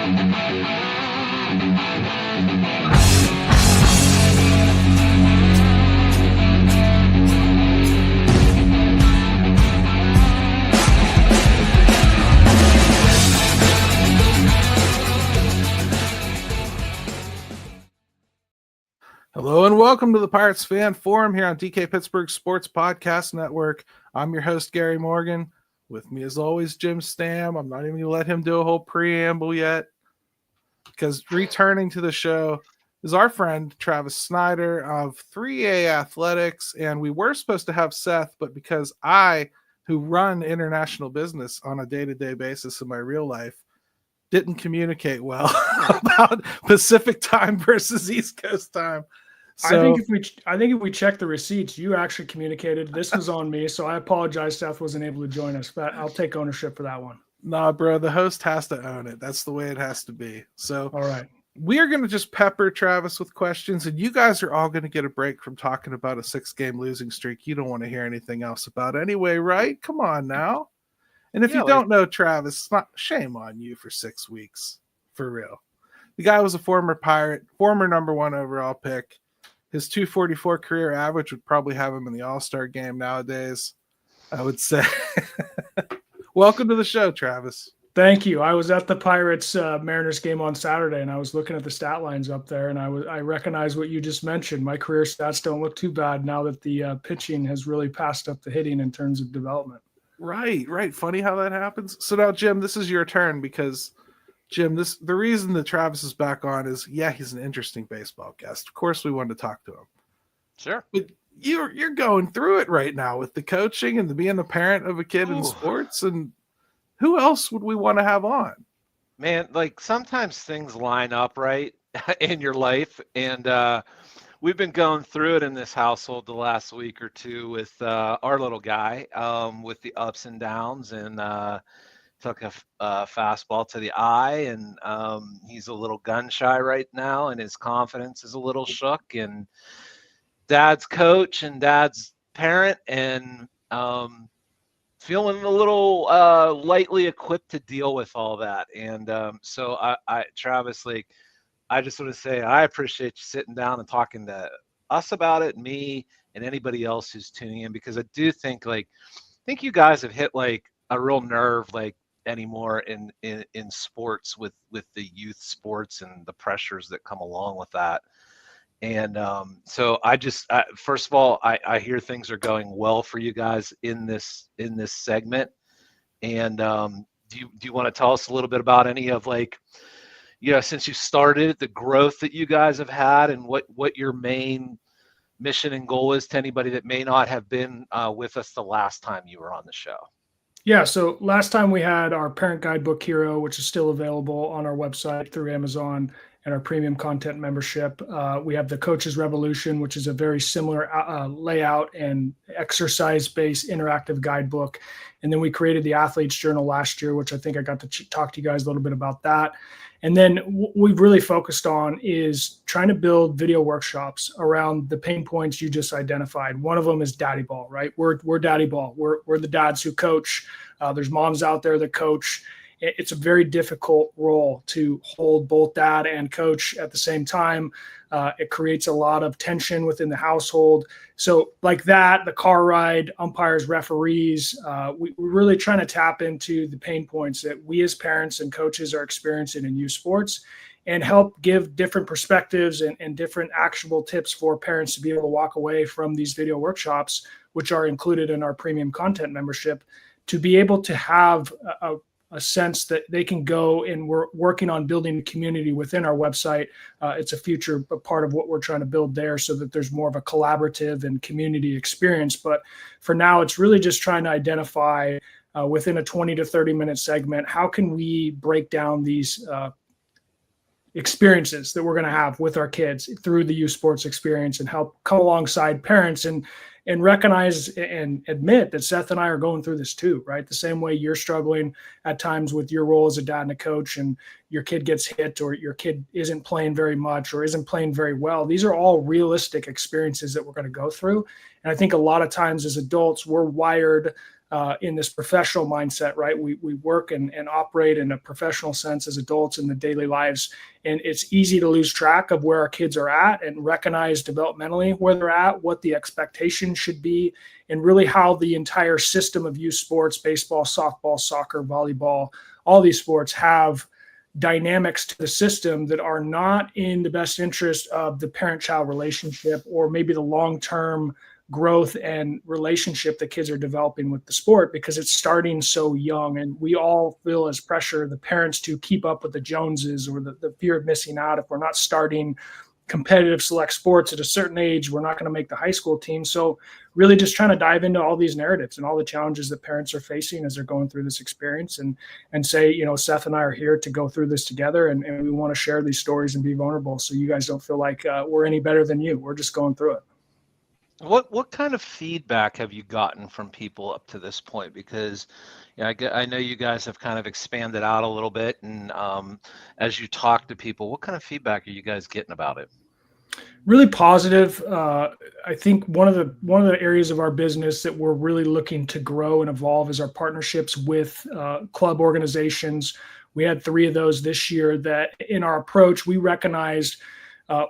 Hello and welcome to the Pirates Fan Forum here on DK Pittsburgh Sports Podcast Network. I'm your host, Gary Morgan. With me, as always, Jim Stam. I'm not even going to let him do a whole preamble yet because returning to the show is our friend, Travis Snider of 3A Athletics. And we were supposed to have Seth, but because I, who run international business on a day-to-day basis in my real life, didn't communicate well about Pacific time versus East Coast time. So, I think if we check the receipts, you actually communicated. This was on me, so I apologize. Seth wasn't able to join us, but I'll take ownership for that one. Nah, bro, the host has to own it. That's the way it has to be. So, all right, we are going to just pepper Travis with questions, and you guys are all going to get a break from talking about a 6-game losing streak you don't want to hear anything else about anyway, right? Come on now. And if you don't know Travis, shame on you for 6 weeks, for real. The guy was a former Pirate, former number 1 overall pick. His 244 career average would probably have him in the All-Star game nowadays, I would say. Welcome to the show, Travis. Thank you. I was at the Pirates Mariners game on Saturday, and I was looking at the stat lines up there, and I recognize what you just mentioned. My career stats don't look too bad now that the pitching has really passed up the hitting in terms of development. Right. Funny how that happens. So now, Jim, this is your turn because, Jim, the reason that Travis is back on is, he's an interesting baseball guest. Of course, we wanted to talk to him. Sure. But you're going through it right now with the coaching and being a parent of a kid in sports. And who else would we want to have on? Man, like sometimes things line up right in your life. And we've been going through it in this household the last week or two with our little guy with the ups and downs, and took a fastball to the eye, and he's a little gun shy right now, and his confidence is a little shook, and dad's coach and dad's parent, and feeling a little lightly equipped to deal with all that. And so I Travis, like, I just want to say I appreciate you sitting down and talking to us about it, me and anybody else who's tuning in, because I do think you guys have hit like a real nerve like anymore in sports with the youth sports and the pressures that come along with that. And so first of all, I hear things are going well for you guys in this segment. And do you want to tell us a little bit about any of since you started, the growth that you guys have had, and what your main mission and goal is to anybody that may not have been with us the last time you were on the show? Yeah, so last time we had our Parent Guidebook Hero, which is still available on our website through Amazon and our premium content membership. We have the Coach's Revolution, which is a very similar layout and exercise-based interactive guidebook. And then we created the Athlete's Journal last year, which I think I got to talk to you guys a little bit about that. And then what we've really focused on is trying to build video workshops around the pain points you just identified. One of them is daddy ball, right? We're daddy ball. We're the dads who coach. There's moms out there that coach. It's a very difficult role to hold both dad and coach at the same time. It creates a lot of tension within the household. So like that, the car ride, umpires, referees, we're really trying to tap into the pain points that we as parents and coaches are experiencing in youth sports, and help give different perspectives and different actionable tips for parents to be able to walk away from these video workshops, which are included in our premium content membership, to be able to have a sense that they can go, and we're working on building a community within our website. It's a future part of what we're trying to build there, so that there's more of a collaborative and community experience. But for now, it's really just trying to identify within a 20 to 30 minute segment, how can we break down these experiences that we're going to have with our kids through the youth sports experience, and help come alongside parents and recognize and admit that Seth and I are going through this too, right? The same way you're struggling at times with your role as a dad and a coach, and your kid gets hit, or your kid isn't playing very much or isn't playing very well. These are all realistic experiences that we're going to go through. And I think a lot of times as adults, we're wired in this professional mindset, right? We work and operate in a professional sense as adults in the daily lives. And it's easy to lose track of where our kids are at and recognize developmentally where they're at, what the expectation should be, and really how the entire system of youth sports, baseball, softball, soccer, volleyball, all these sports have dynamics to the system that are not in the best interest of the parent-child relationship, or maybe the long-term growth and relationship that kids are developing with the sport, because it's starting so young. And we all feel as pressure, the parents, to keep up with the Joneses, or the fear of missing out. If we're not starting competitive select sports at a certain age, we're not going to make the high school team. So really just trying to dive into all these narratives and all the challenges that parents are facing as they're going through this experience, and say, Seth and I are here to go through this together, and we want to share these stories and be vulnerable, so you guys don't feel like we're any better than you. We're just going through it. What kind of feedback have you gotten from people up to this point? Because I know you guys have kind of expanded out a little bit, and as you talk to people, what kind of feedback are you guys getting about it? Really positive. I think one of the areas of our business that we're really looking to grow and evolve is our partnerships with club organizations. We had 3 of those this year that, in our approach, we recognized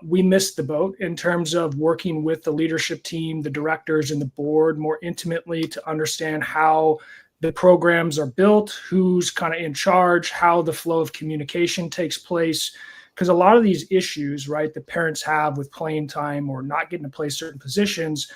we missed the boat in terms of working with the leadership team, the directors, and the board more intimately to understand how the programs are built, who's kind of in charge, how the flow of communication takes place. Because a lot of these issues, right, that parents have with playing time or not getting to play certain positions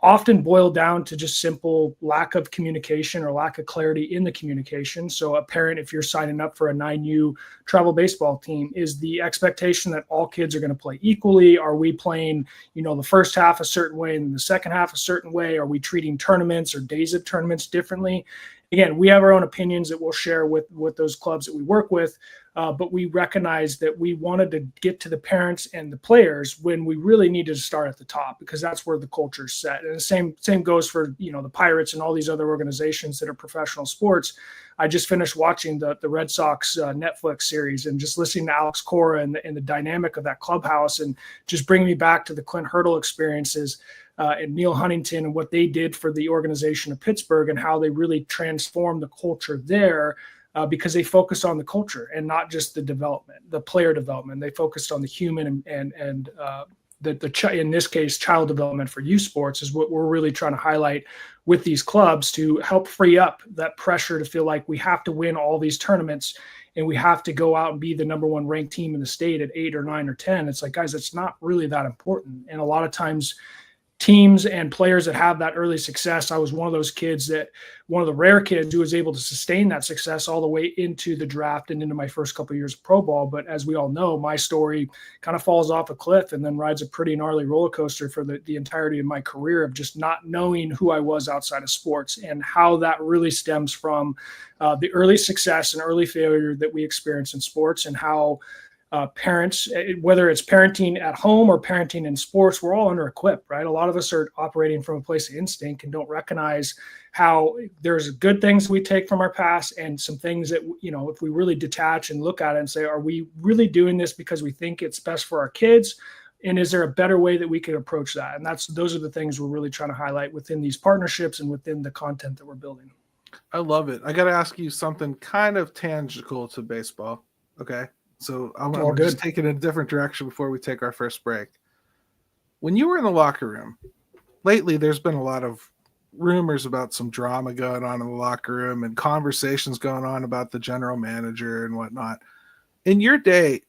often boil down to just simple lack of communication or lack of clarity in the communication. So a parent, if you're signing up for a 9U travel baseball team, is the expectation that all kids are going to play equally? Are we playing, the first half a certain way and the second half a certain way? Are we treating tournaments or days of tournaments differently? Again, we have our own opinions that we'll share with those clubs that we work with, but we recognize that we wanted to get to the parents and the players when we really needed to start at the top, because that's where the culture is set. And the same goes for the Pirates and all these other organizations that are professional sports. I just finished watching the Red Sox Netflix series, and just listening to Alex Cora and the dynamic of that clubhouse, and just bringing me back to the Clint Hurdle experiences. And Neil Huntington and what they did for the organization of Pittsburgh, and how they really transformed the culture there, because they focused on the culture and not just the development, the player development. They focused on the human and in this case, child development for youth sports is what we're really trying to highlight with these clubs, to help free up that pressure to feel like we have to win all these tournaments and we have to go out and be the number 1 ranked team in the state at 8 or 9 or 10. It's like, guys, it's not really that important. And a lot of times, teams and players that have that early success, I was one of those kids, one of the rare kids who was able to sustain that success all the way into the draft and into my first couple of years of pro ball. But as we all know, my story kind of falls off a cliff and then rides a pretty gnarly roller coaster for the entirety of my career, of just not knowing who I was outside of sports, and how that really stems from the early success and early failure that we experience in sports, and how parents, whether it's parenting at home or parenting in sports, we're all under-equipped, right? A lot of us are operating from a place of instinct and don't recognize how there's good things we take from our past, and some things that, if we really detach and look at it and say, are we really doing this because we think it's best for our kids? And is there a better way that we could approach that? And those are the things we're really trying to highlight within these partnerships and within the content that we're building. I love it. I got to ask you something kind of tangible to baseball. Okay. So I'm just taking a different direction before we take our first break. When you were in the locker room, lately there's been a lot of rumors about some drama going on in the locker room and conversations going on about the general manager and whatnot. In your day,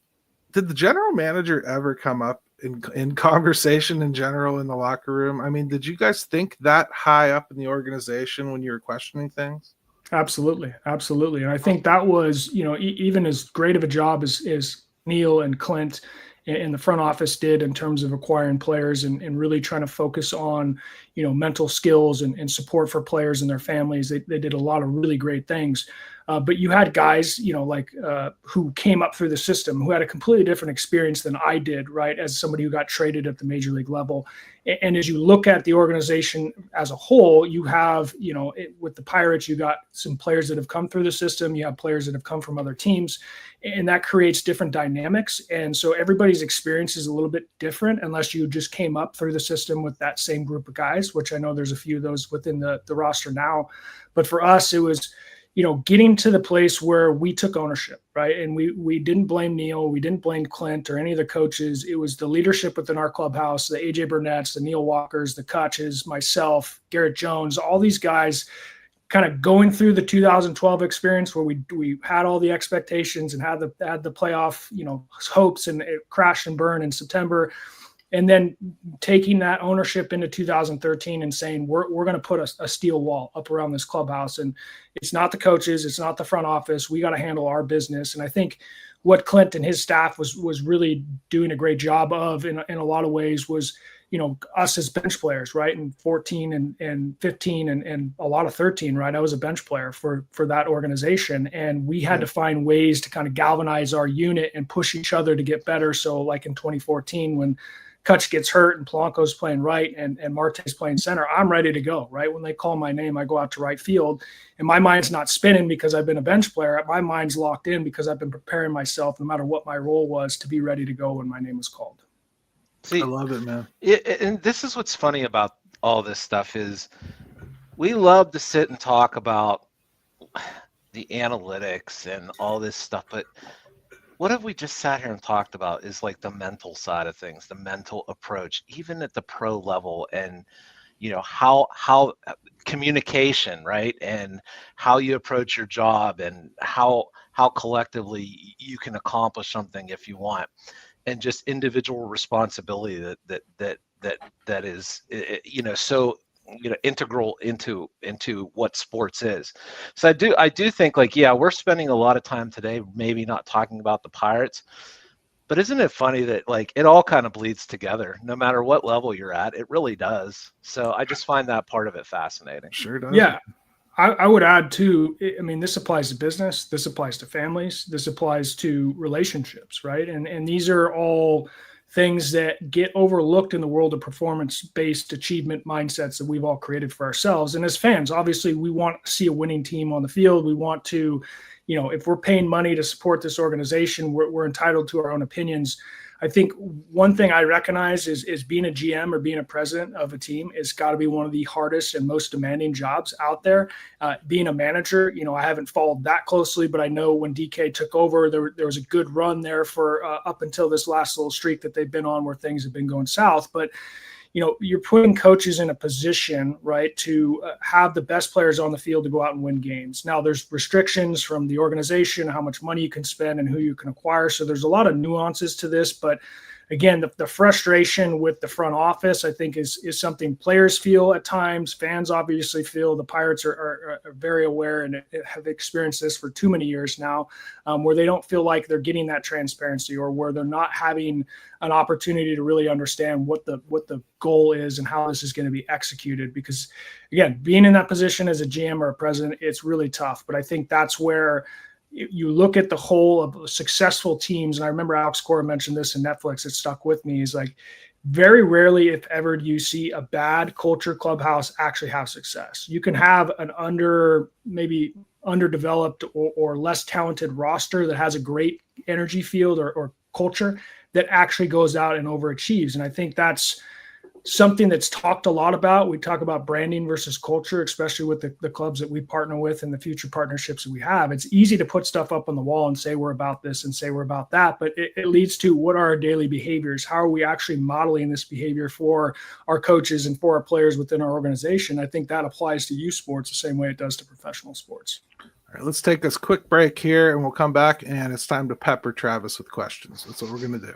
did the general manager ever come up in conversation in general in the locker room? I mean, did you guys think that high up in the organization when you were questioning things? Absolutely. And I think that was, even as great of a job as Neil and Clint in the front office did in terms of acquiring players and really trying to focus on, mental skills and support for players and their families. They did a lot of really great things. But you had guys, who came up through the system who had a completely different experience than I did, right, as somebody who got traded at the major league level. And as you look at the organization as a whole, you have, with the Pirates, you got some players that have come through the system. You have players that have come from other teams, and that creates different dynamics. And so everybody's experience is a little bit different unless you just came up through the system with that same group of guys. place, which I know there's a few of those within the roster now. But for us, it was, getting to the place where we took ownership, right? And we didn't blame Neil, we didn't blame Clint or any of the coaches. It was the leadership within our clubhouse, the AJ Burnett's, the Neil Walkers, the Kutches, myself, Garrett Jones, all these guys kind of going through the 2012 experience where we had all the expectations and had the playoff, hopes, and it crashed and burned in September. And then taking that ownership into 2013 and saying, we're going to put a steel wall up around this clubhouse. And it's not the coaches, it's not the front office. We got to handle our business. And I think what Clint and his staff was really doing a great job of in a lot of ways was, us as bench players, right? And 14 and 15 and a lot of 13, right? I was a bench player for that organization. And we had to find ways to kind of galvanize our unit and push each other to get better. So like in 2014, when Kutch gets hurt and Polanco's playing right and Marte's playing center, I'm ready to go, right? When they call my name, I go out to right field. And my mind's not spinning because I've been a bench player. My mind's locked in because I've been preparing myself, no matter what my role was, to be ready to go when my name was called. See, I love it, man. And this is what's funny about all this stuff is we love to sit and talk about the analytics and all this stuff, but what have we just sat here and talked about is like the mental side of things, the mental approach, even at the pro level, and how communication, right, and how you approach your job, and how collectively you can accomplish something if you want, and just individual responsibility that is so integral into what sports is. So I do think we're spending a lot of time today maybe not talking about the Pirates, but isn't it funny that it all kind of bleeds together no matter what level you're at? It really does. So I just find that part of it fascinating. Sure does. Yeah. I would add too, this applies to business, this applies to families, this applies to relationships, right? And these are all things that get overlooked in the world of performance-based achievement mindsets that we've all created for ourselves. And as fans, obviously, we want to see a winning team on the field. We want to, if we're paying money to support this organization, we're entitled to our own opinions. I think one thing I recognize is being a GM or being a president of a team is got to be one of the hardest and most demanding jobs out there. Being a manager, I haven't followed that closely, but I know when DK took over, there was a good run there for up until this last little streak that they've been on where things have been going south. But you're putting coaches in a position, right, to have the best players on the field to go out and win games. Now, there's restrictions from the organization, how much money you can spend and who you can acquire. So there's a lot of nuances to this. But again, the frustration with the front office, I think, is something players feel at times. Fans obviously feel. The Pirates are very aware and have experienced this for too many years now, where they don't feel like they're getting that transparency, or where they're not having an opportunity to really understand what the goal is and how this is going to be executed. Because again, being in that position as a GM or a president, it's really tough. But I think that's where you look at the whole of successful teams. And I remember Alex Cora mentioned this in Netflix. It stuck with me. Is very rarely, if ever, do you see a bad culture clubhouse actually have success. You can have an underdeveloped or less talented roster that has a great energy field or culture that actually goes out and overachieves. And I think that's something that's talked a lot about. We talk about branding versus culture, especially with the clubs that we partner with and the future partnerships that we have. It's easy to put stuff up on the wall and say we're about this and say we're about that, but it leads to what are our daily behaviors? How are we actually modeling this behavior for our coaches and for our players within our organization? I think that applies to youth sports the same way it does to professional sports. All right, let's take this quick break here and we'll come back, and it's time to pepper Travis with questions. That's what we're going to do.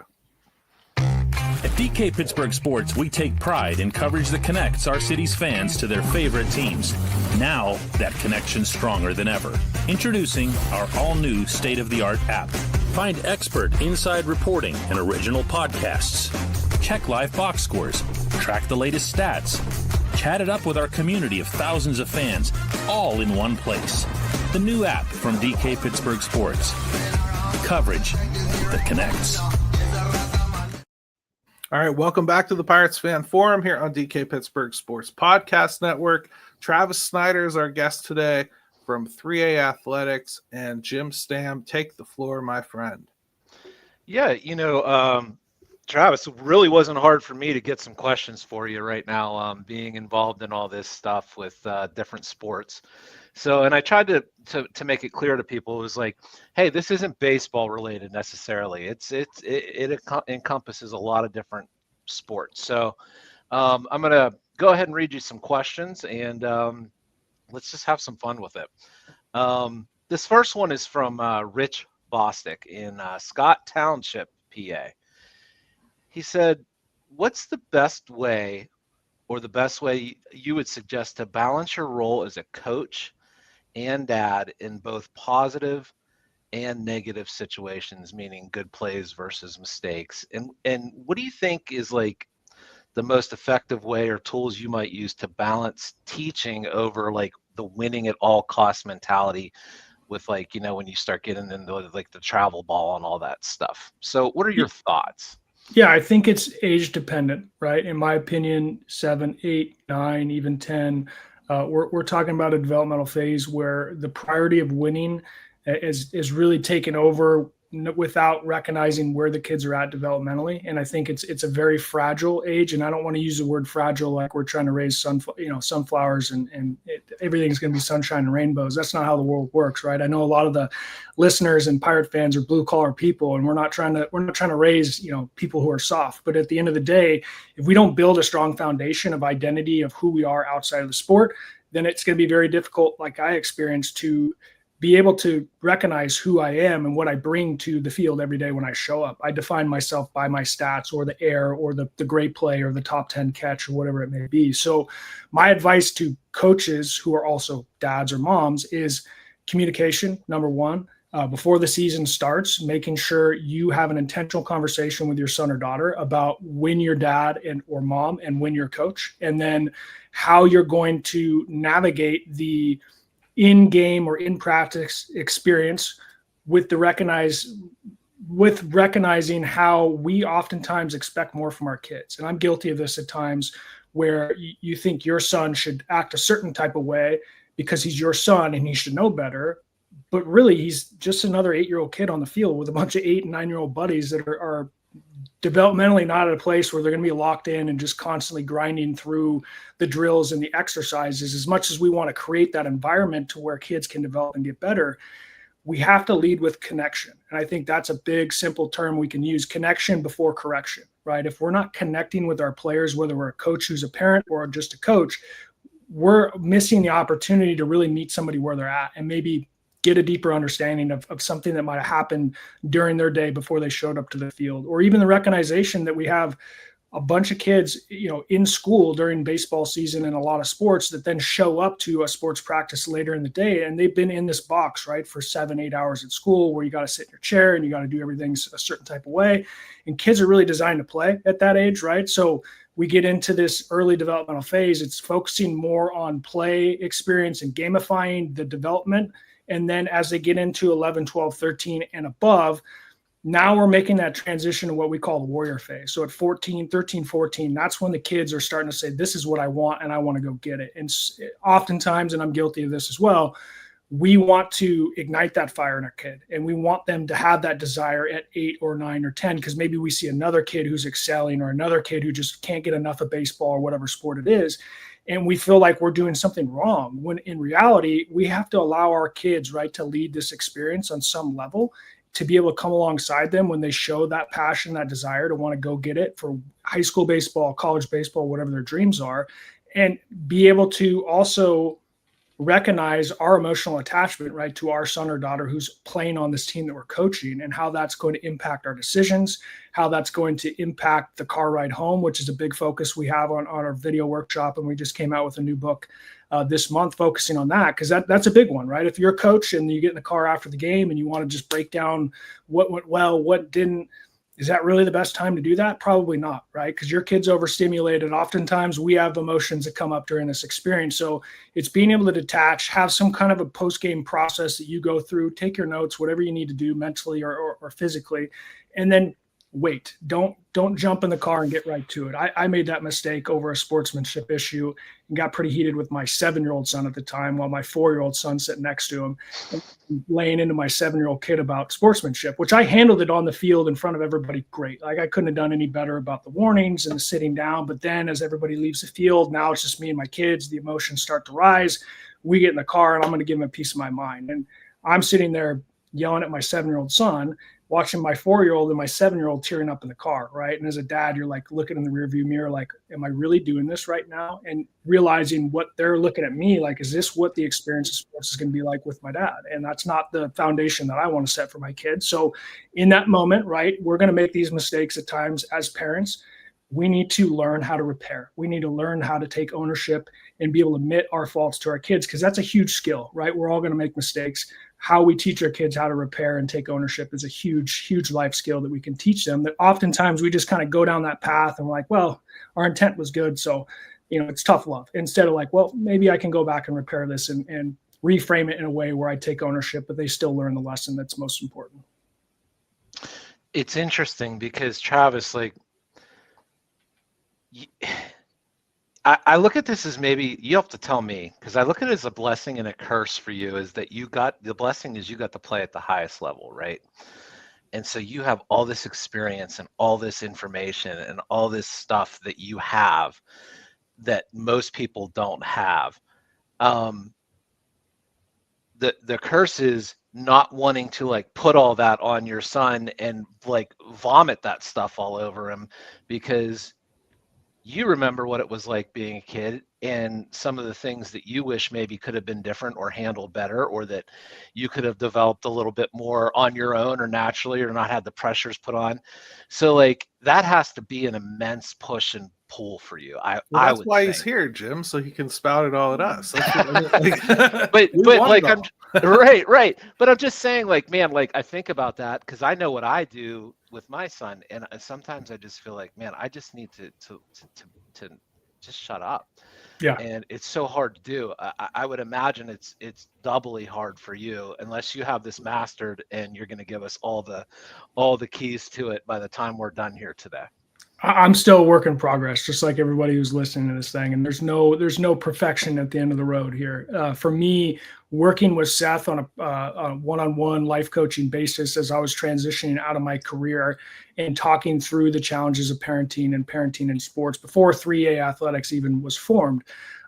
At DK Pittsburgh Sports, we take pride in coverage that connects our city's fans to their favorite teams. Now, that connection's stronger than ever. Introducing our all-new state-of-the-art app. Find expert inside reporting and original podcasts. Check live box scores. Track the latest stats. Chat it up with our community of thousands of fans, all in one place. The new app from DK Pittsburgh Sports. Coverage that connects. All right, welcome back to the Pirates Fan Forum here on DK Pittsburgh Sports Podcast Network. Travis Snider is our guest today from 3A Athletics, and Jim Stam, take the floor, my friend. Yeah, Travis, it really wasn't hard for me to get some questions for you right now, being involved in all this stuff with different sports. So, and I tried to make it clear to people, it was like, hey, this isn't baseball related necessarily. It encompasses a lot of different sports. So, I'm gonna go ahead and read you some questions, and let's just have some fun with it. This first one is from Rich Bostick in Scott Township, PA. He said, what's the best way or the best way you would suggest to balance your role as a coach and dad in both positive and negative situations, meaning good plays versus mistakes? And what do you think is like the most effective way or tools you might use to balance teaching over like the winning at all cost mentality with, like, when you start getting into like the travel ball and all that stuff? So what are your thoughts? Yeah, I think it's age dependent, right? In my opinion, 7, 8, 9, even 10. We're talking about a developmental phase where the priority of winning is really taken over without recognizing where the kids are at developmentally. And I think it's a very fragile age. And I don't want to use the word fragile like we're trying to raise sunflowers and everything's going to be sunshine and rainbows. That's not how the world works, right? I know a lot of the listeners and Pirate fans are blue collar people, and we're not trying to raise people who are soft. But at the end of the day, if we don't build a strong foundation of identity of who we are outside of the sport, then it's going to be very difficult, like I experienced, to be able to recognize who I am and what I bring to the field every day when I show up. I define myself by my stats or the air or the great play or the top 10 catch or whatever it may be. So my advice to coaches who are also dads or moms is communication, number one. Before the season starts, making sure you have an intentional conversation with your son or daughter about when you're dad or mom and when you're coach, and then how you're going to navigate the in-game or in-practice experience with recognizing how we oftentimes expect more from our kids. And I'm guilty of this at times, where you think your son should act a certain type of way because he's your son and he should know better. But really, he's just another 8-year-old kid on the field with a bunch of 8 and 9-year-old buddies that are developmentally not at a place where they're going to be locked in and just constantly grinding through the drills and the exercises. As much as we want to create that environment to where kids can develop and get better, we have to lead with connection. And I think that's a big, simple term we can use: connection before correction, right? If we're not connecting with our players, whether we're a coach who's a parent or just a coach, we're missing the opportunity to really meet somebody where they're at and maybe get a deeper understanding of something that might have happened during their day before they showed up to the field. Or even the recognition that we have a bunch of kids, in school during baseball season and a lot of sports that then show up to a sports practice later in the day, and they've been in this box, right, for 7-8 hours at school where you got to sit in your chair and you got to do everything a certain type of way. And kids are really designed to play at that age, right? So we get into this early developmental phase. It's focusing more on play experience and gamifying the development. And then as they get into 11, 12, 13 and above, now we're making that transition to what we call the warrior phase. So at 13, 14, that's when the kids are starting to say, this is what I want and I want to go get it. And oftentimes, and I'm guilty of this as well, we want to ignite that fire in our kid, and we want them to have that desire at 8 or 9 or 10, because maybe we see another kid who's excelling or another kid who just can't get enough of baseball or whatever sport it is. And we feel like we're doing something wrong, when in reality, we have to allow our kids, right, to lead this experience on some level, to be able to come alongside them when they show that passion, that desire to want to go get it for high school baseball, college baseball, whatever their dreams are, and be able to also recognize our emotional attachment, right, to our son or daughter who's playing on this team that we're coaching, and how that's going to impact our decisions, how that's going to impact the car ride home, which is a big focus we have on our video workshop. And we just came out with a new book this month focusing on that, because that's a big one, right? If you're a coach and you get in the car after the game and you want to just break down what went well, what didn't, is that really the best time to do that? Probably not, right? Because your kid's overstimulated. Oftentimes we have emotions that come up during this experience. So it's being able to detach, have some kind of a post-game process that you go through, take your notes, whatever you need to do mentally or physically, and then wait, don't jump in the car and get right to it. I made that mistake over a sportsmanship issue and got pretty heated with my 7-year-old son at the time, while my 4-year-old son sitting next to him, laying into my 7-year-old kid about sportsmanship, which I handled it on the field in front of everybody great. Like, I couldn't have done any better about the warnings and the sitting down. But then as everybody leaves the field, now it's just me and my kids, the emotions start to rise. We get in the car and I'm going to give him a piece of my mind. And I'm sitting there yelling at my 7-year-old son, watching my 4-year-old and my 7-year-old tearing up in the car, right? And as a dad, you're like looking in the rearview mirror, like, am I really doing this right now? And realizing what they're looking at me like, is this what the experience of sports is going to be like with my dad? And that's not the foundation that I want to set for my kids. So in that moment, right, we're going to make these mistakes at times as parents. We need to learn how to repair. We need to learn how to take ownership and be able to admit our faults to our kids, because that's a huge skill, right? We're all going to make mistakes. How we teach our kids how to repair and take ownership is a huge, huge life skill that we can teach them, that oftentimes we just kind of go down that path and we're like, well, our intent was good, so, it's tough love. Instead of like, well, maybe I can go back and repair this and reframe it in a way where I take ownership, but they still learn the lesson that's most important. It's interesting because, Travis, like, I look at this as, maybe you have to tell me, because I look at it as a blessing and a curse for you, is that the blessing is you got to play at the highest level, right? And so you have all this experience and all this information and all this stuff that you have that most people don't have. The curse is not wanting to like put all that on your son and like vomit that stuff all over him, because you remember what it was like being a kid and some of the things that you wish maybe could have been different or handled better, or that you could have developed a little bit more on your own or naturally, or not had the pressures put on. So like that has to be an immense push and pull for you. That's why he's here, Jim, so he can spout it all at us. That's what, but like I'm right. But I'm just saying, like, man, like I think about that because I know what I do with my son, and sometimes I just feel like, man, I just need to just shut up. Yeah. And it's so hard to do. I would imagine it's doubly hard for you, unless you have this mastered and you're going to give us all the keys to it by the time we're done here today. I'm still a work in progress, just like everybody who's listening to this thing. And there's no perfection at the end of the road here. For me, working with Seth on a one-on-one life coaching basis as I was transitioning out of my career and talking through the challenges of parenting and parenting in sports before 3A Athletics even was formed,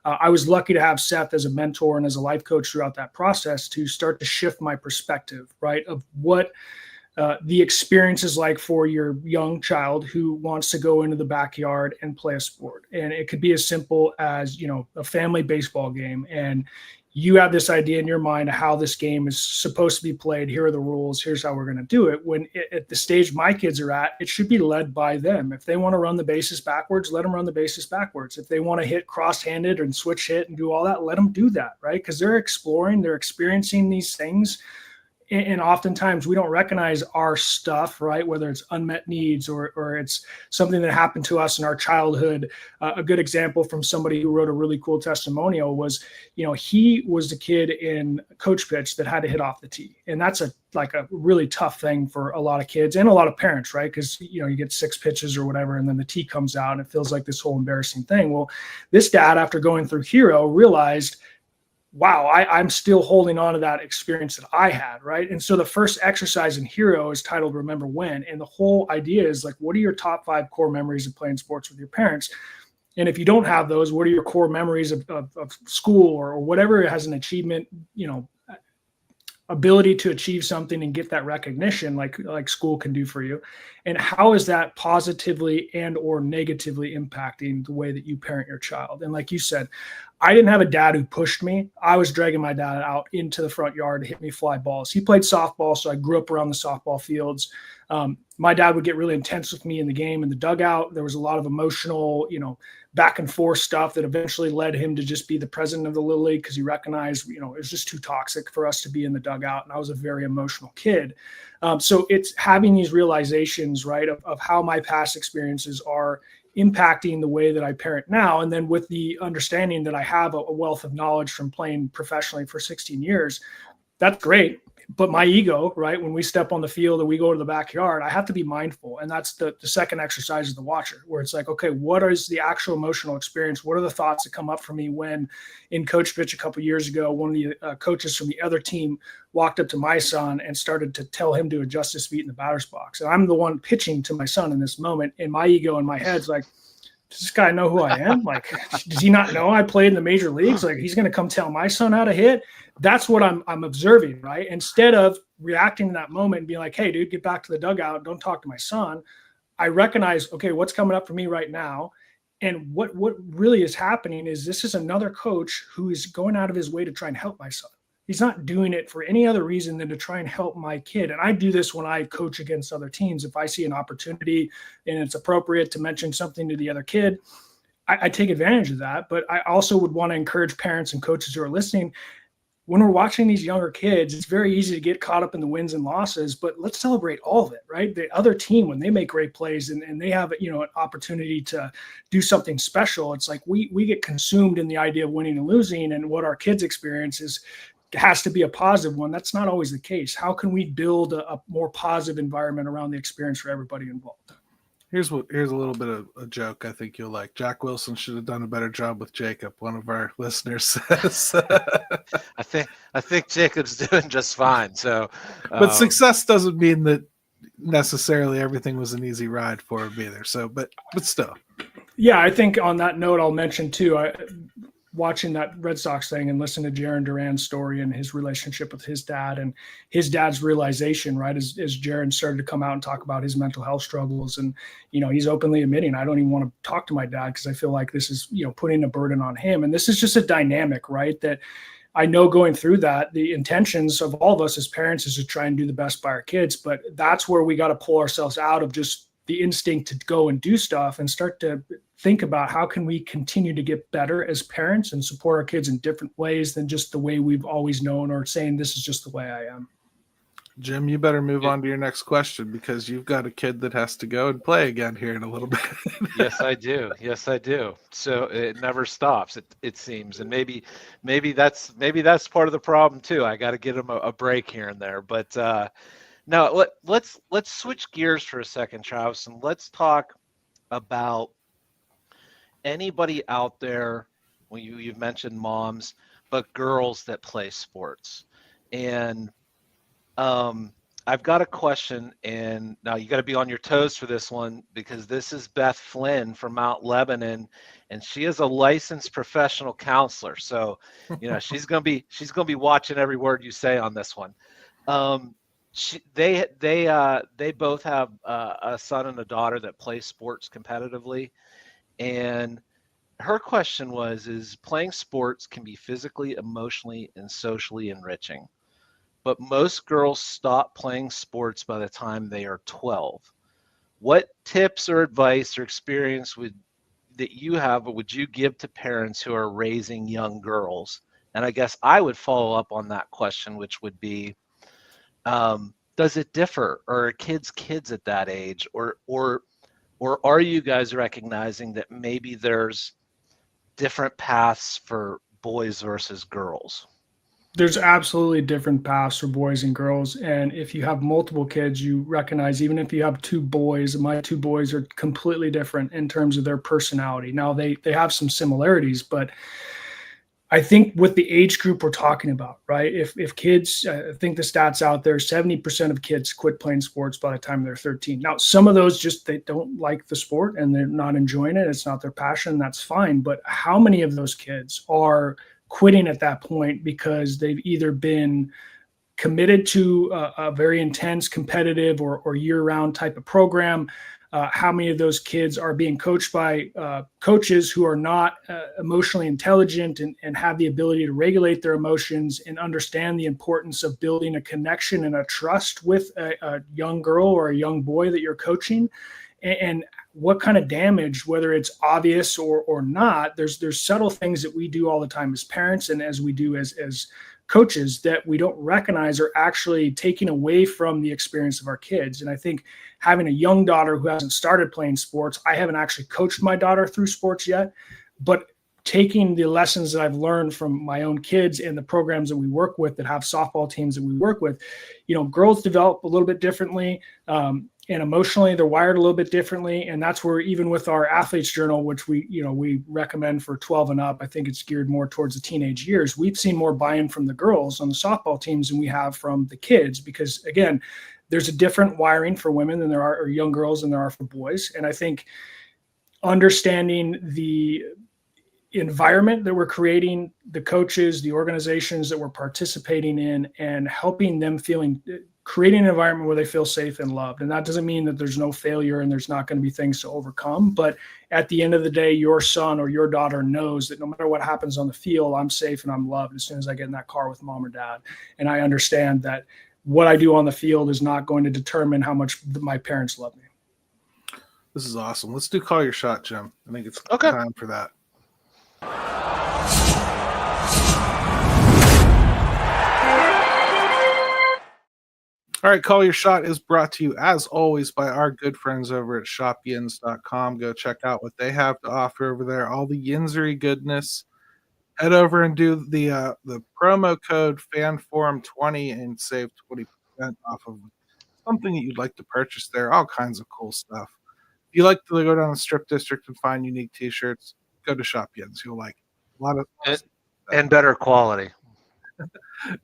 I was lucky to have Seth as a mentor and as a life coach throughout that process to start to shift my perspective, right, of what the experience is like for your young child who wants to go into the backyard and play a sport. And it could be as simple as, a family baseball game. And you have this idea in your mind of how this game is supposed to be played. Here are the rules. Here's how we're going to do it. When at the stage my kids are at, it should be led by them. If they want to run the bases backwards, let them run the bases backwards. If they want to hit cross-handed and switch hit and do all that, let them do that, right? Because they're exploring, they're experiencing these things. And oftentimes we don't recognize our stuff, right? Whether it's unmet needs or it's something that happened to us in our childhood. A good example from somebody who wrote a really cool testimonial was, he was the kid in coach pitch that had to hit off the tee. And that's a really tough thing for a lot of kids and a lot of parents, right? Because, you get 6 pitches or whatever, and then the tee comes out and it feels like this whole embarrassing thing. Well, this dad, after going through Hero, realized, wow, I'm still holding on to that experience that I had, right? And so the first exercise in Hero is titled Remember When. And the whole idea is like, what are your top 5 core memories of playing sports with your parents? And if you don't have those, what are your core memories of school or whatever has an achievement, ability to achieve something and get that recognition like school can do for you? And how is that positively and or negatively impacting the way that you parent your child? And like you said, I didn't have a dad who pushed me. I was dragging my dad out into the front yard to hit me fly balls. He played softball, so I grew up around the softball fields. My dad would get really intense with me in the game, in the dugout. There was a lot of emotional, back and forth stuff that eventually led him to just be the president of the Little League because he recognized, it was just too toxic for us to be in the dugout. And I was a very emotional kid. So it's having these realizations, right, of how my past experiences are impacting the way that I parent now. And then with the understanding that I have a wealth of knowledge from playing professionally for 16 years, that's great. But my ego, right, when we step on the field or we go to the backyard, I have to be mindful. And that's the second exercise of the watcher, where it's like, okay, what is the actual emotional experience? What are the thoughts that come up for me when in coach pitch a couple of years ago, one of the coaches from the other team walked up to my son and started to tell him to adjust his feet in the batter's box. And I'm the one pitching to my son in this moment. And my ego in my head's like, does this guy know who I am? Like, does he not know I played in the major leagues? Like, he's going to come tell my son how to hit. That's what I'm observing, right? Instead of reacting to that moment and being like, hey, dude, get back to the dugout. Don't talk to my son. I recognize, okay, what's coming up for me right now? And what really is happening is this is another coach who is going out of his way to try and help my son. He's not doing it for any other reason than to try and help my kid. And I do this when I coach against other teams. If I see an opportunity and it's appropriate to mention something to the other kid, I take advantage of that. But I also would want to encourage parents and coaches who are listening. When we're watching these younger kids, it's very easy to get caught up in the wins and losses, but let's celebrate all of it, right? The other team, when they make great plays and they have, an opportunity to do something special, it's like we get consumed in the idea of winning and losing, and what our kids experience has to be a positive one. That's not always the case. How can we build a more positive environment around the experience for everybody involved? Here's a little bit of a joke I think you'll like. Jack Wilson should have done a better job with Jacob, one of our listeners says. I think Jacob's doing just fine. So, but success doesn't mean that necessarily everything was an easy ride for him either. So, but still. Yeah, I think on that note, I'll mention too, watching that Red Sox thing and listening to Jiren Duran's story and his relationship with his dad and his dad's realization, right, as Jiren started to come out and talk about his mental health struggles. And, he's openly admitting, I don't even want to talk to my dad because I feel like this is, putting a burden on him. And this is just a dynamic, right, that I know going through that, the intentions of all of us as parents is to try and do the best by our kids. But that's where we got to pull ourselves out of just the instinct to go and do stuff and start to think about how can we continue to get better as parents and support our kids in different ways than just the way we've always known or saying this is just the way I am. Jim, you better move on to your next question because you've got a kid that has to go and play again here in a little bit. Yes, I do. So it never stops, it seems. And maybe that's part of the problem too. I got to get him a break here and there. But now let's switch gears for a second, Travis, and let's talk about anybody out there. Well, you've mentioned moms, but girls that play sports. And I've got a question, and now you got to be on your toes for this one because this is Beth Flynn from Mount Lebanon, and she is a licensed professional counselor. So, she's gonna be watching every word you say on this one. They both have a son and a daughter that play sports competitively, and her question is playing sports can be physically, emotionally, and socially enriching, but most girls stop playing sports by the time they are 12. What tips or advice or experience would you give to parents who are raising young girls? And I guess I would follow up on that question, which would be, does it differ, or are kids at that age, or are you guys recognizing that maybe there's different paths for boys versus girls? There's absolutely different paths for boys and girls. And if you have multiple kids, you recognize, even if you have two boys, my two boys are completely different in terms of their personality. Now they have some similarities, but I think with the age group we're talking about, right? If kids, I think the stats out there, 70% of kids quit playing sports by the time they're 13. Now, some of those they don't like the sport and they're not enjoying it. It's not their passion. That's fine. But how many of those kids are quitting at that point because they've either been committed to a very intense competitive or year-round type of program? How many of those kids are being coached by coaches who are not emotionally intelligent and have the ability to regulate their emotions and understand the importance of building a connection and a trust with a young girl or a young boy that you're coaching? And what kind of damage, whether it's obvious or not, there's subtle things that we do all the time as parents and as we do as coaches that we don't recognize are actually taking away from the experience of our kids. And I think having a young daughter who hasn't started playing sports, I haven't actually coached my daughter through sports yet, but taking the lessons that I've learned from my own kids and the programs that we work with that have softball teams that we work with, girls develop a little bit differently. And emotionally, they're wired a little bit differently. And that's where, even with our athletes journal, which we recommend for 12 and up, I think it's geared more towards the teenage years. We've seen more buy-in from the girls on the softball teams than we have from the kids, because again, there's a different wiring for women than there are, or young girls, than there are for boys. And I think understanding the environment that we're creating, the coaches, the organizations that we're participating in, and helping them creating an environment where they feel safe and loved. And that doesn't mean that there's no failure and there's not going to be things to overcome. But at the end of the day, your son or your daughter knows that no matter what happens on the field, I'm safe and I'm loved as soon as I get in that car with mom or dad. And I understand that what I do on the field is not going to determine how much my parents love me. This is awesome. Let's do Call Your Shot, Jim. I think it's Okay. time for that. All right, Call Your Shot is brought to you, as always, by our good friends over at shopyins.com. Go check out what they have to offer over there, all the Yinsery goodness. Head over and do the promo code FANFORUM20 and save 20% off of something that you'd like to purchase there. All kinds of cool stuff. If you like to go down the strip district and find unique T-shirts, go to Shop Yins. You'll like it. A lot of and better quality.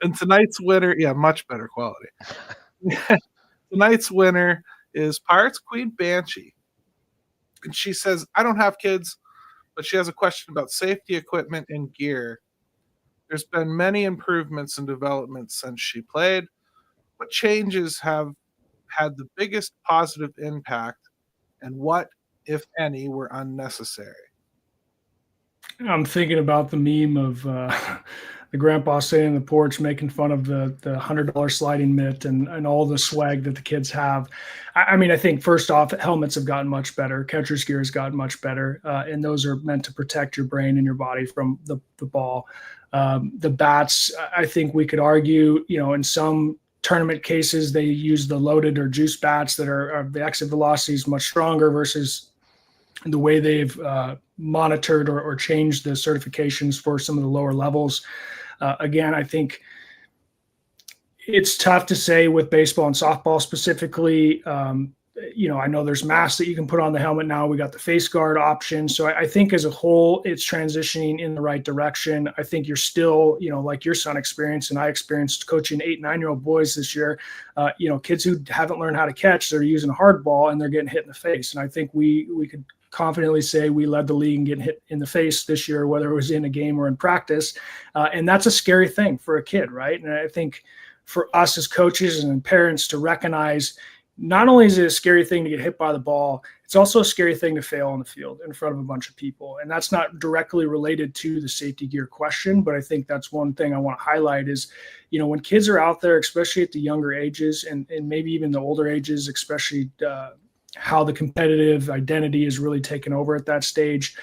And tonight's winner, much better quality. Tonight's winner is Pirates Queen Banshee. And she says, I don't have kids, but she has a question about safety equipment and gear. There's been many improvements and developments since she played. What changes have had the biggest positive impact, and what, if any, were unnecessary? I'm thinking about the meme of the grandpa sitting on the porch making fun of the $100 sliding mitt and all the swag that the kids have. I mean, I think first off, helmets have gotten much better. Catcher's gear has gotten much better. And those are meant to protect your brain and your body from the ball. The bats, I think we could argue, in some tournament cases, they use the loaded or juice bats that are the exit velocity is much stronger versus the way they've monitored or changed the certifications for some of the lower levels. Again, I think it's tough to say with baseball and softball specifically. I know there's masks that you can put on the helmet now. We got the face guard option. So I think as a whole, it's transitioning in the right direction. I think you're still, like your son experienced and I experienced coaching 8, 9-year-old boys this year, kids who haven't learned how to catch, they're using a hard ball and they're getting hit in the face. And I think we could confidently say we led the league in getting hit in the face this year, whether it was in a game or in practice. And that's a scary thing for a kid, right? And I think for us as coaches and parents to recognize, not only is it a scary thing to get hit by the ball, it's also a scary thing to fail on the field in front of a bunch of people. And that's not directly related to the safety gear question, but I think that's one thing I want to highlight is, when kids are out there, especially at the younger ages and maybe even the older ages, especially how the competitive identity is really taken over at that stage,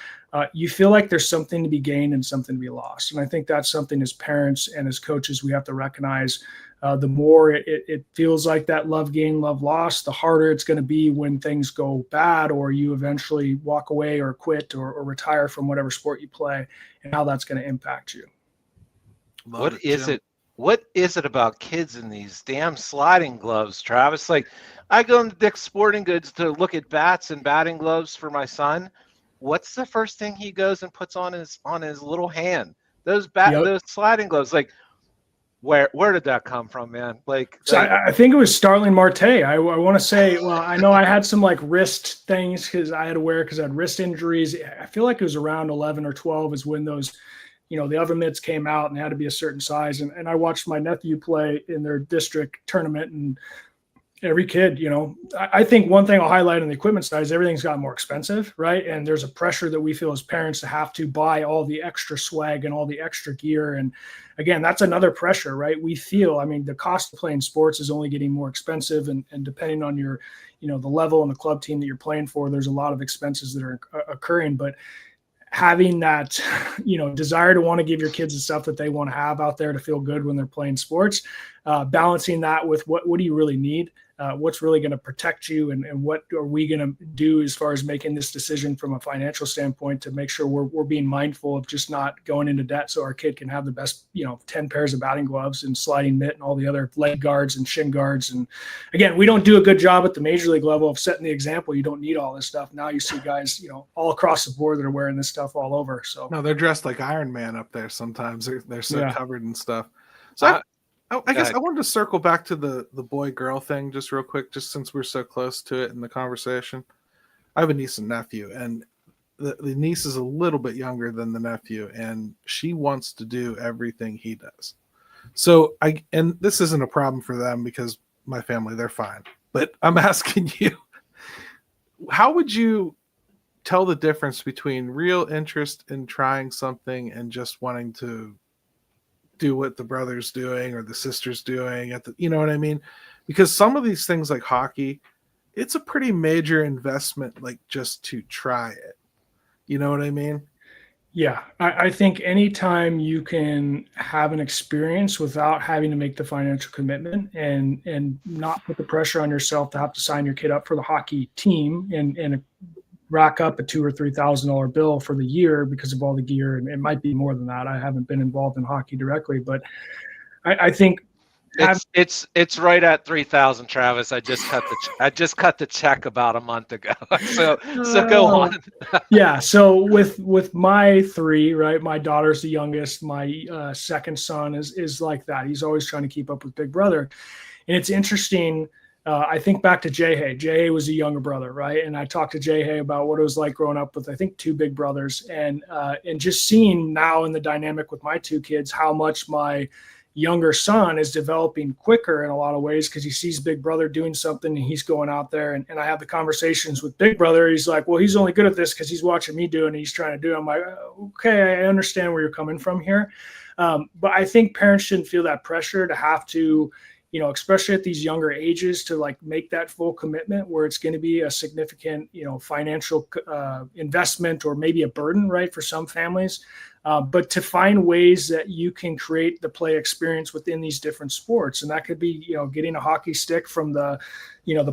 you feel like there's something to be gained and something to be lost. And I think that's something as parents and as coaches we have to recognize. The more it feels like that love gain, love lost, the harder it's going to be when things go bad or you eventually walk away or quit or retire from whatever sport you play, and how that's going to impact you. What is it about kids in these damn sliding gloves, Travis? Like, I go into Dick's Sporting Goods to look at bats and batting gloves for my son. What's the first thing he goes and puts on his little hand? Those sliding gloves. Like, where did that come from, man? I think it was Starling Marte. I want to say, well, I know I had some wrist things because I had to wear because I had wrist injuries. I feel like it was around 11 or 12 is when those, the other mitts came out and had to be a certain size. And I watched my nephew play in their district tournament, and every kid, I think one thing I'll highlight on the equipment side is everything's gotten more expensive, right? And there's a pressure that we feel as parents to have to buy all the extra swag and all the extra gear. And again, that's another pressure, right? We feel, the cost of playing sports is only getting more expensive, and depending on your, the level and the club team that you're playing for, there's a lot of expenses that are occurring. But having that, desire to want to give your kids the stuff that they want to have out there to feel good when they're playing sports, balancing that with what do you really need? what's really going to protect you, and what are we going to do as far as making this decision from a financial standpoint to make sure we're being mindful of just not going into debt so our kid can have the best, 10 pairs of batting gloves and sliding mitt and all the other leg guards and shin guards. And again, we don't do a good job at the major league level of setting the example. You don't need all this stuff. Now you see guys, all across the board that are wearing this stuff all over. So no, they're dressed like Iron Man up there. Sometimes they're so covered and stuff. So I guess I wanted to circle back to the boy girl thing just real quick, just since we're so close to it in the conversation. I have a niece and nephew, and the niece is a little bit younger than the nephew, and she wants to do everything he does. So and this isn't a problem for them because my family, they're fine. But I'm asking you, how would you tell the difference between real interest in trying something and just wanting to do what the brother's doing or the sister's doing you know what I mean? Because some of these things like hockey, it's a pretty major investment, like just to try it. You know what I mean? Yeah, I think anytime you can have an experience without having to make the financial commitment and not put the pressure on yourself to have to sign your kid up for the hockey team and rack up a $2,000 or $3,000 bill for the year because of all the gear, and it might be more than that. I haven't been involved in hockey directly, but I think it's right at 3,000, Travis. I just cut the check about a month ago. So go on. Yeah. So with my three, right? My daughter's the youngest. My second son is like that. He's always trying to keep up with Big Brother, and it's interesting. I think back to Jay-Hay. Jay-Hay was a younger brother, right? And I talked to Jay-Hay about what it was like growing up with, I think, two big brothers, and just seeing now in the dynamic with my two kids how much my younger son is developing quicker in a lot of ways because he sees Big Brother doing something and he's going out there. And I have the conversations with Big Brother. He's like, well, he's only good at this because he's watching me do it and he's trying to do it. I'm like, okay, I understand where you're coming from here. But I think parents shouldn't feel that pressure to have to, especially at these younger ages, to like make that full commitment where it's going to be a significant, financial investment or maybe a burden, right, for some families. But to find ways that you can create the play experience within these different sports. And that could be, getting a hockey stick from the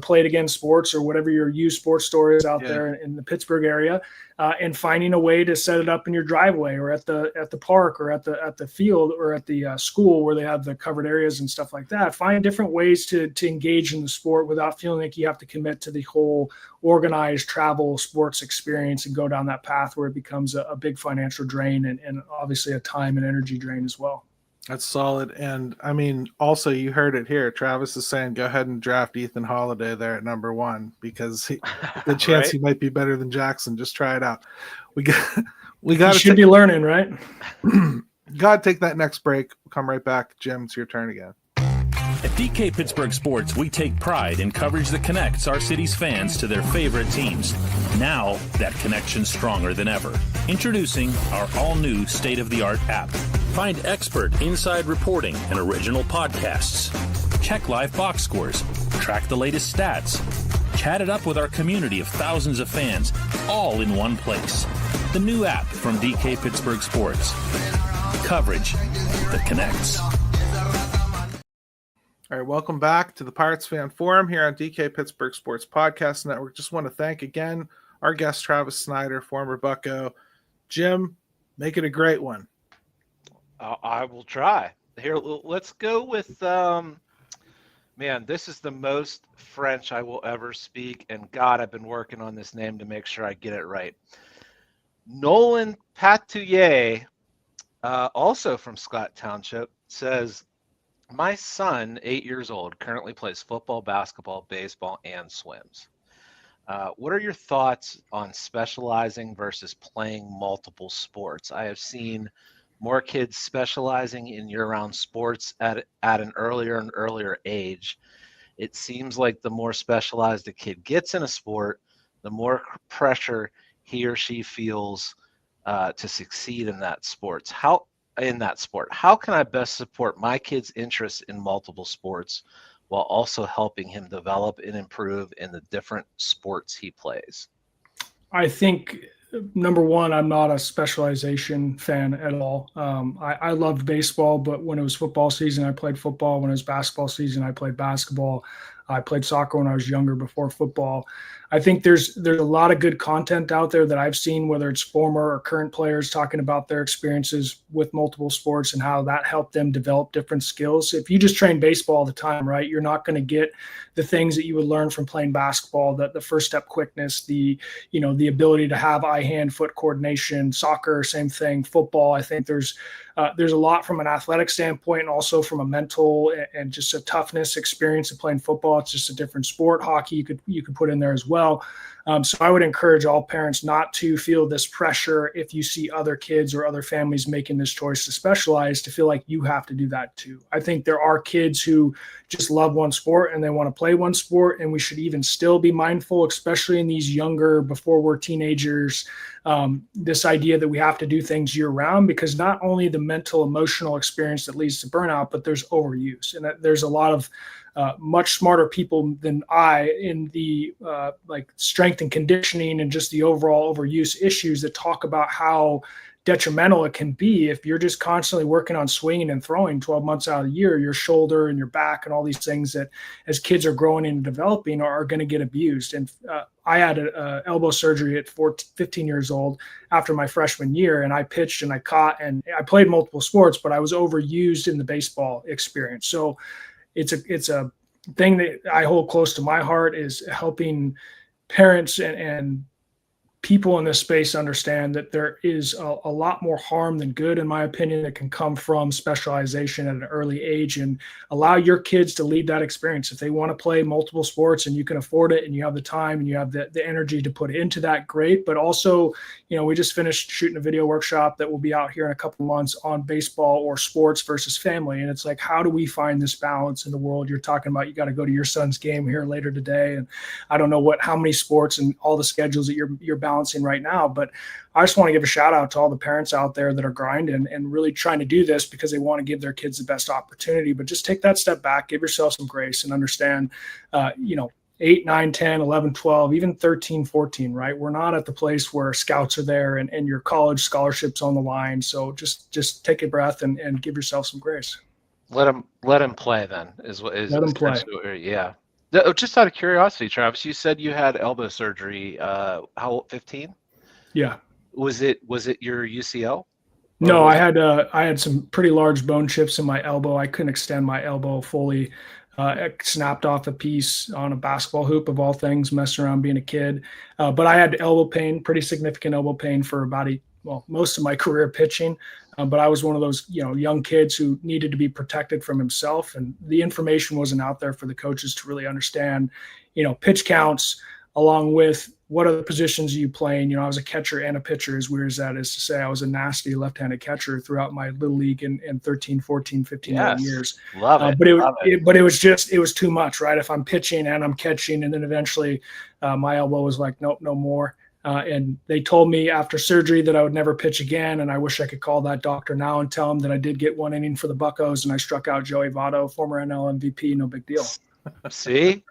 Play It Again Sports or whatever your used sports store is out there in the Pittsburgh area, and finding a way to set it up in your driveway or at the park or at the field or at the school where they have the covered areas and stuff like that. Find different ways to engage in the sport without feeling like you have to commit to the whole organized travel sports experience and go down that path where it becomes a big financial drain and obviously a time and energy drain as well. That's solid. And I mean, also you heard it here. Travis is saying, go ahead and draft Ethan Holiday there at number 1 because the chance he might be better than Jackson. Just try it out. We got to be learning, right? Got to take that next break. We'll come right back. Jim, it's your turn again. At DK Pittsburgh Sports, we take pride in coverage that connects our city's fans to their favorite teams. Now, that connection's stronger than ever. Introducing our all-new state-of-the-art app. Find expert inside reporting and original podcasts. Check live box scores. Track the latest stats. Chat it up with our community of thousands of fans, all in one place. The new app from DK Pittsburgh Sports. Coverage that connects. All right, welcome back to the Pirates Fan Forum here on DK Pittsburgh Sports Podcast Network. Just want to thank again our guest, Travis Snider, former Bucco. Jim, make it a great one. I will try. Here, let's go with, this is the most French I will ever speak, and God, I've been working on this name to make sure I get it right. Nolan Patouillet, also from Scott Township, says, my son, 8 years old, currently plays football, basketball, baseball, and swims. What are your thoughts on specializing versus playing multiple sports? I have seen more kids specializing in year-round sports at an earlier and earlier age. It seems like the more specialized a kid gets in a sport, the more pressure he or she feels to succeed in that sport. How can I best support my kid's interest in multiple sports while also helping him develop and improve in the different sports he plays? I think number one, I'm not a specialization fan at all. I loved baseball, but when it was football season, I played football. When it was basketball season, I played basketball. I played soccer when I was younger before football. I think there's a lot of good content out there that I've seen, whether it's former or current players talking about their experiences with multiple sports and how that helped them develop different skills. If you just train baseball all the time, right, you're not going to get the things that you would learn from playing basketball, the first step quickness, the ability to have eye hand foot coordination. Soccer, same thing. Football, I think there's a lot from an athletic standpoint and also from a mental and just a toughness experience of playing football. It's just a different sport. Hockey you could put in there as well. So I would encourage all parents not to feel this pressure if you see other kids or other families making this choice to specialize, to feel like you have to do that too. I think there are kids who just love one sport and they want to play one sport, and we should even still be mindful, especially in these younger, before we're teenagers, this idea that we have to do things year round, because not only the mental, emotional experience that leads to burnout, but there's overuse. And there's a lot of much smarter people than I in the like strength and conditioning and just the overall overuse issues that talk about how detrimental it can be if you're just constantly working on swinging and throwing 12 months out of the year. Your shoulder and your back and all these things that as kids are growing and developing are going to get abused. And I had a elbow surgery at 15 years old after my freshman year, and I pitched and I caught and I played multiple sports, but I was overused in the baseball experience. So it's a thing that I hold close to my heart, is helping parents and people in this space understand that there is a lot more harm than good, in my opinion, that can come from specialization at an early age, and allow your kids to lead that experience. If they want to play multiple sports and you can afford it and you have the time and you have the energy to put into that, great. But also, we just finished shooting a video workshop that will be out here in a couple of months on baseball or sports versus family. And it's like, how do we find this balance in the world? You're talking about, you got to go to your son's game here later today. And I don't know how many sports and all the schedules that you're balancing right now, but I just want to give a shout out to all the parents out there that are grinding and really trying to do this because they want to give their kids the best opportunity. But just take that step back, give yourself some grace, and understand, 8, 9, 10, 11, 12, even 13, 14, right? We're not at the place where scouts are there and your college scholarship's on the line. So just take a breath and give yourself some grace. Let him play then Let him play. Yeah. Just out of curiosity, Travis, you said you had elbow surgery. How old? 15? Yeah. Was it your UCL? No, I had some pretty large bone chips in my elbow. I couldn't extend my elbow fully. It snapped off a piece on a basketball hoop, of all things, messing around being a kid. But I had elbow pain, pretty significant elbow pain for most of my career pitching. But I was one of those, young kids who needed to be protected from himself. And the information wasn't out there for the coaches to really understand, pitch counts, along with what other positions are you playing. I was a catcher and a pitcher, as weird as that is to say. I was a nasty left-handed catcher throughout my little league in 13, 14, 15 years. Love it. But it was too much, right? If I'm pitching and I'm catching, and then eventually my elbow was like, nope, no more. And they told me after surgery that I would never pitch again. And I wish I could call that doctor now and tell him that I did get one inning for the Buccos and I struck out Joey Votto, former NL MVP. No big deal. See,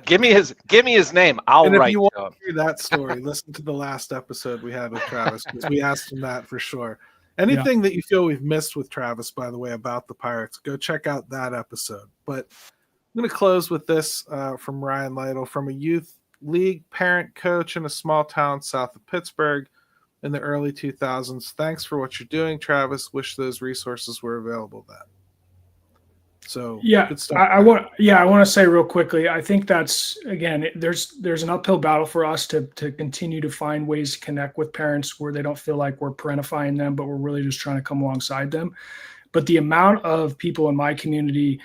give me his name. I'll and write. If you want to hear that story, listen to the last episode we had with Travis, because we asked him that for sure. Anything that you feel we've missed with Travis, by the way, about the Pirates, go check out that episode. But I'm going to close with this from Ryan Lytle, from a youth league parent coach in a small town south of Pittsburgh in the early 2000s. Thanks for what you're doing, Travis. Wish those resources were available then. So good stuff. I want to say real quickly, I think that's, again, there's an uphill battle for us to continue to find ways to connect with parents where they don't feel like we're parentifying them, but we're really just trying to come alongside them. But the amount of people in my community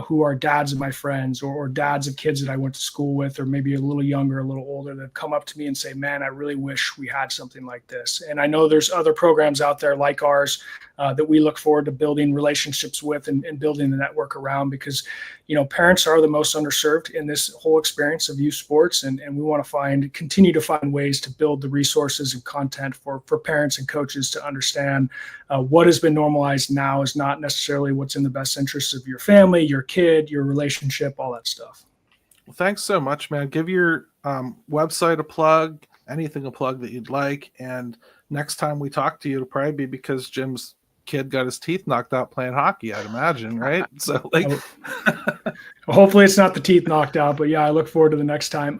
who are dads of my friends or dads of kids that I went to school with, or maybe a little younger, a little older, that come up to me and say, man, I really wish we had something like this. And I know there's other programs out there like ours that we look forward to building relationships with and building the network around, because, parents are the most underserved in this whole experience of youth sports. And we want to continue to find ways to build the resources and content for parents and coaches to understand what has been normalized now is not necessarily what's in the best interest of your family, your kid, your relationship, all that stuff. Well, thanks so much, man. Give your website a plug, anything to plug that you'd like. And next time we talk to you, it'll probably be because Jim's kid got his teeth knocked out playing hockey, I'd imagine, right? So like hopefully it's not the teeth knocked out, but yeah, I look forward to the next time.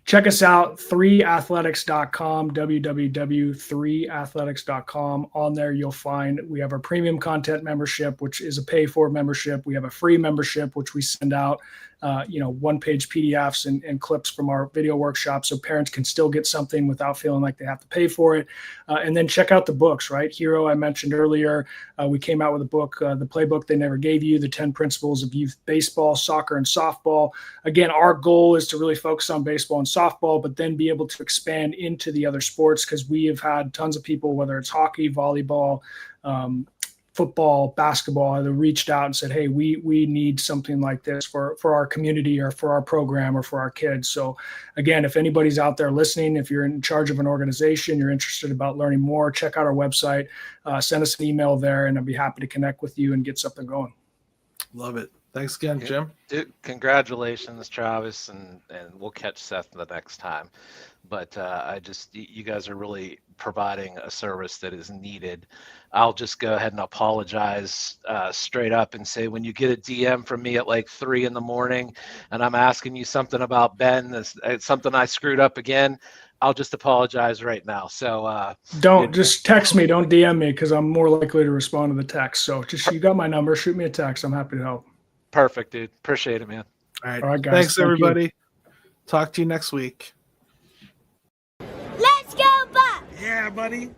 Check us out, 3athletics.com, www.3athletics.com. On there, you'll find we have our premium content membership, which is a pay-for membership. We have a free membership, which we send out, one-page PDFs and clips from our video workshops, so parents can still get something without feeling like they have to pay for it. And then check out the books, right? Hero, I mentioned earlier, we came out with a book, The Playbook They Never Gave You, the 10 Principles of Youth Baseball, Soccer, and Softball. Again, our goal is to really focus on baseball and softball, but then be able to expand into the other sports, because we have had tons of people, whether it's hockey, volleyball, football, basketball, that reached out and said, hey, we need something like this for our community or for our program or for our kids. So again, if anybody's out there listening, if you're in charge of an organization, you're interested about learning more, check out our website, send us an email there, and I'd be happy to connect with you and get something going. Love it. Thanks again, Jim. Dude, congratulations, Travis, and we'll catch Seth the next time. But you guys are really providing a service that is needed. I'll just go ahead and apologize straight up and say, when you get a DM from me at like 3 a.m. and I'm asking you something about Ben, it's something I screwed up again, I'll just apologize right now. So just text me, don't DM me, because I'm more likely to respond to the text. So just, you got my number, shoot me a text. I'm happy to help. Perfect, dude. Appreciate it, man. All right, guys. Thanks, Thank everybody. you. Talk to you next week. Let's go, Bucks! Yeah, buddy.